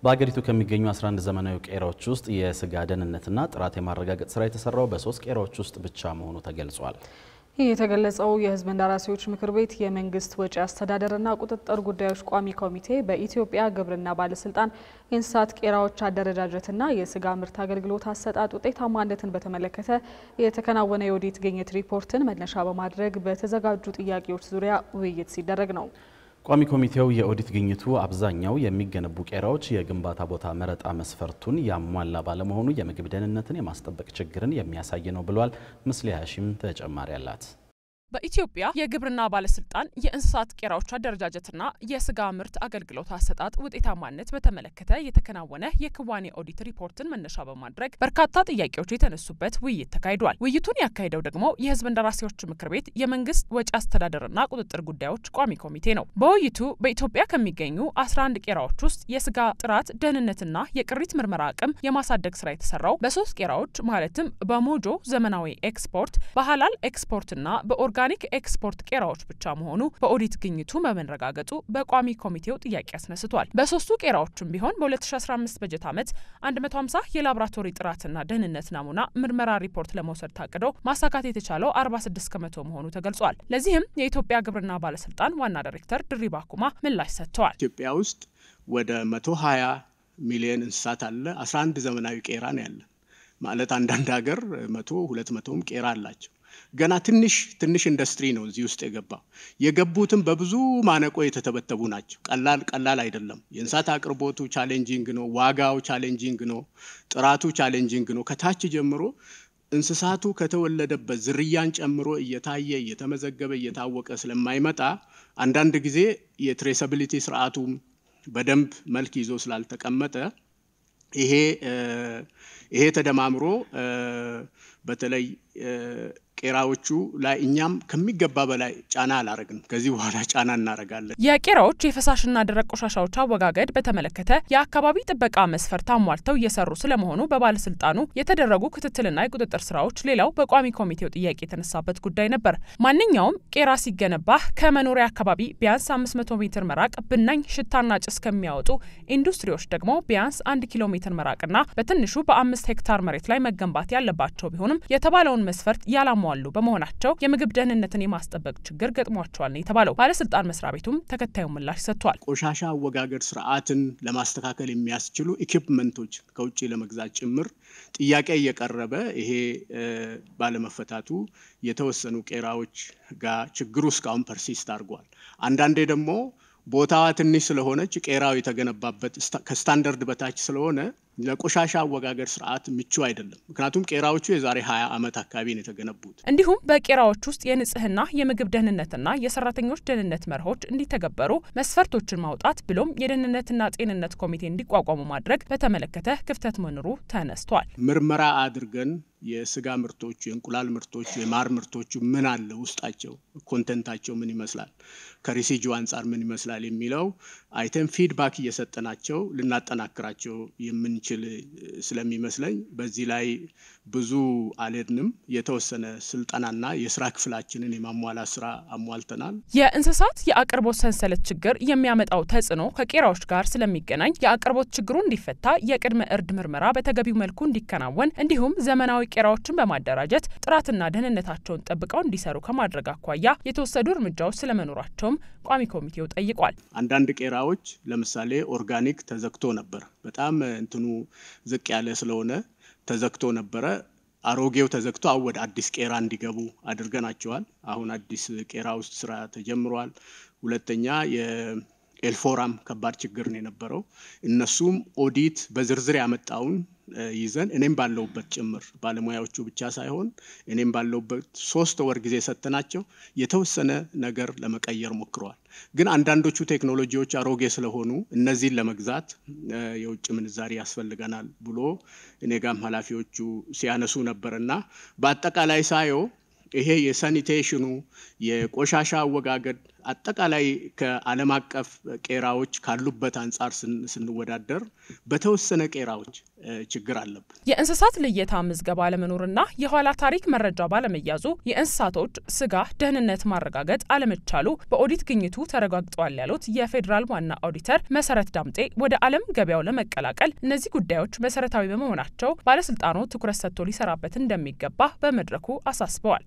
በአገሪቱ ከሚገኙ 11 ዘመናዊ ቄራዎች ውስጥ የስጋ ደህንነትና ጥራት የማረጋገጥ ስራ የተሰራው በ3 ቄራዎች ውስጥ ብቻ መሆኑ ተገልጿል። ይህ የተገለጸው የሕዝብ እንደራሴዎች ምክር ቤት የመንግስት ወጪ አስተዳደርና ቁጥጥር ጉዳዮች ቋሚ ኮሚቴ በኢትዮጵያ ግብርና ባለስልጣን የእንስሳት ቄራዎች አደረጃጀትና የስጋ ምርት አገልግሎት አሰጣጥ ውጤታማነትን በተመለከተ የተከናወነ የኦዲት ግኝት ሪፖርትን መነሻ በማድረግ በተዘጋጁ ጥያቄዎች ዙሪያ ውይይት ሲደረግ ነው። ቋሚ ኮሚቴው የኦዲት ግኝቱ አብዛኛው የሚገነቡ ቄራዎች የግንባታ ቦታ መረጣ መስፈርቱን ያሟላ ባለመሆኑ የምግብ ደህንነትን የማስጠበቅ ችግርን የሚያሳይ ነው ብሏል። ምስሌ ሀሺም ተጨማሪ አላት። በኢትዮጵያ የግብርና ባለስልጣን የእንስሳት ቄራዎች አደረጃጀትና የስጋ ምርት አገልግሎት አሰጣጥ ውጤታማነት በተመለከተ የተከናወነ የክዋኔ ኦዲት ሪፖርትን መነሻ በማድረግ በርካታ ጥያቄዎች የተነሱበት ውይይት ተካሂዷል። ውይይቱን ያካሄደው ደግሞ የሕዝብ እንደራሴዎች ምክር ቤት የመንግስት ወጪ አስተዳደርና ቁጥጥር ጉዳዮች ቋሚ ኮሚቴ ነው። በውይይቱ በኢትዮጵያ ከሚገኙ 11 ቄራዎች ውስጥ የስጋ ጥራት፣ ደህንነትና የቅሪት ምርመራ አቅም የማሳደግ ስራ የተሰራው በ3 ቄራዎች ማለትም በሞጆ ዘመናዊ ኤክስፖርት፣ በሐላል ኤክስፖርትና በኦርጋኒክ ኤክስፖርት ቄራዎች ብቻ መሆኑ በኦዲት ግኝቱ መረጋገጡ በቋሚ ኮሚቴው ጥያቄ አስነስቷል። በ3ቱ ቄራዎችም ቢሆን በ2015 በጀት ዓመት 150 የላቦራቶሪ ጥራትና ደህንነት ናሙና ምርመራ ሪፖርት ለመውሰድ ታቅዶ ማሳካት የተቻለው 46 ከመቶ መሆኑ ተገልጿል። ለዚህም የኢትዮጵያ ግብርና ባለስልጣን ዋና ዳይሬክተር ድሪባ ኩማ ምላሽ ሰጥተዋል። ኢትዮጵያ ውስጥ ወደ 120 ሚሊዮን እንስሳት አለ። 11 ዘመናዊ ቄራ ነው ያለ ማለት አንዳንድ ሀገር 100 200ም ቄራ አላቸው። ገና ትንሽ ኢንዱስትሪ ነው እዚህ ውስጥ የገቡትም በብዙ ማነቆ የተተበተቡ ናቸው። ቀላል አይደለም። የእንስሳት አቅርቦቱ ቻሌንጂንግ ነው፣ ዋጋው ቻሌንጂንግ ነው፣ ጥራቱ ቻሌንጂንግ ነው። ከታች ጀምሮ እንስሳቱ ከተወለደበት ዝርያን ጨምሮ እየታየ እየተመዘገበ እየታወቀ ስለማይመጣ አንዳንድ ጊዜ የትሬሰቢሊቲ ስርዓቱ በደንብ መልክ ይዞ ስላልተቀመጠ ይሄ ተደማምሮ በተለይ ቄራዎቹ ላይ እኛም ከሚገባ በላይ ጫና አላረግን። ከዚህ በኋላ ጫና እናረጋለን። የቄራዎች የፈሳሽና ደረቅ ቆሻሻዎች አወጋገድ በተመለከተ የአካባቢ ጥበቃ መስፈርት አሟልተው እየሰሩ ስለመሆኑ በባለስልጣኑ የተደረጉ ክትትልና የቁጥጥር ስራዎች ሌላው በቋሚ ኮሚቴው ጥያቄ የተነሳበት ጉዳይ ነበር። ማንኛውም ቄራ ሲገነባ ከመኖሪያ አካባቢ ቢያንስ 500 ሜትር መራቅ፣ ብናኝ ሽታና ጭስ ከሚያወጡ ኢንዱስትሪዎች ደግሞ ቢያንስ 1 ኪሎ ሜትር መራቅና በትንሹ በ5 ሄክታር መሬት ላይ መገንባት ያለባቸው ቢሆንም የተባለውን መስፈርት ያላሟሉ በመሆናቸው የምግብ ደህንነትን የማስጠበቅ ችግር ገጥሟቸዋል ነው የተባለው። ባለስልጣን መስሪያ ቤቱም ተከታዩን ምላሽ ሰጥቷል። ቆሻሻ አወጋገድ ስርዓትን ለማስተካከል የሚያስችሉ ኢኩፕመንቶች ከውጪ ለመግዛት ጭምር ጥያቄ እየቀረበ ይሄ ባለመፈታቱ የተወሰኑ ቄራዎች ጋር ችግሩ እስካሁን ፐርሲስት አድርጓል። አንዳንዴ ደግሞ ቦታዋ ትንሽ ስለሆነች ቄራው የተገነባበት ከስታንዳርድ በታች ስለሆነ ለቆሻሻ አወጋገድ ስርዓት ምቹ አይደለም። ምክንያቱም ቄራዎቹ የዛሬ 20 ዓመት አካባቢ ነው የተገነቡት። እንዲሁም በቄራዎች ውስጥ የንጽህና የምግብ ደህንነትና የሰራተኞች ደህንነት መርሆች እንዲተገበሩ መስፈርቶችን ማውጣት ብሎም የደህንነትና ጤንነት ኮሚቴ እንዲቋቋሙ ማድረግ በተመለከተ ክፍተት መኖሩ ተነስቷል። ምርመራ አድርገን የስጋ ምርቶች፣ የእንቁላል ምርቶች፣ የማር ምርቶች ምን አለ ውስጣቸው፣ ኮንተንታቸው ምን ይመስላል፣ ከሪሲጁ አንጻር ምን ይመስላል የሚለው አይተም ፊድባክ እየሰጠናቸው ልናጠናክራቸው የምንችል ስለሚመስለኝ በዚህ ላይ ብዙ አልሄድንም። የተወሰነ ስልጠናና የስራ ክፍላችንን የማሟላት ስራ አሟልተናል። የእንስሳት የአቅርቦት ሰንሰለት ችግር የሚያመጣው ተጽዕኖ ከቄራዎች ጋር ስለሚገናኝ የአቅርቦት ችግሩ እንዲፈታ የቅድመ እርድ ምርመራ በተገቢው መልኩ እንዲከናወን እንዲሁም ዘመናዊ ቄራዎችን በማደራጀት ጥራትና ደህንነታቸውን ጠብቀው እንዲሰሩ ከማድረግ አኳያ የተወሰዱ እርምጃዎች ስለመኖራቸውም ቋሚ ኮሚቴው ጠይቋል። አንዳንድ ቄራዎች ለምሳሌ ኦርጋኒክ ተዘግቶ ነበር። በጣም እንትኑ ዝቅ ያለ ስለሆነ ተዘግቶ ነበረ። አሮጌው ተዘግቶ ወደ አዲስ ቄራ እንዲገቡ አድርገናቸዋል። አሁን አዲስ ቄራ ውስጥ ስራ ተጀምሯል። ሁለተኛ የኤልፎራም ከባድ ችግር ነው የነበረው። እነሱም ኦዲት በዝርዝር ያመጣውን ይዘን እኔም ባለውበት ጭምር ባለሙያዎቹ ብቻ ሳይሆን እኔም ባለውበት 3 ወር ጊዜ ሰጥተናቸው የተወሰነ ነገር ለመቀየር ሞክረዋል። ግን አንዳንዶቹ ቴክኖሎጂዎች አሮጌ ስለሆኑ እነዚህን ለመግዛት የውጭ ምንዛሪ ያስፈልገናል ብሎ እኔጋም ኃላፊዎቹ ሲያነሱ ነበርና በአጠቃላይ ሳየው ይሄ የሳኒቴሽኑ የቆሻሻ አወጋገድ አጠቃላይ ከዓለም አቀፍ ቄራዎች ካሉበት አንጻር ስንወዳደር በተወሰነ ቄራዎች ችግር አለበት። የእንስሳት ልየታ ምዝገባ አለመኖርና የኋላ ታሪክ መረጃ ባለመያዙ የእንስሳቶች ስጋ ደህንነት ማረጋገጥ አለመቻሉ በኦዲት ግኝቱ ተረጋግጧል ያሉት የፌዴራል ዋና ኦዲተር መሰረት ዳምጤ ወደ ዓለም ገበያው ለመቀላቀል እነዚህ ጉዳዮች መሰረታዊ በመሆናቸው ባለስልጣኑ ትኩረት ሰጥቶ ሊሰራበት እንደሚገባ በመድረኩ አሳስበዋል።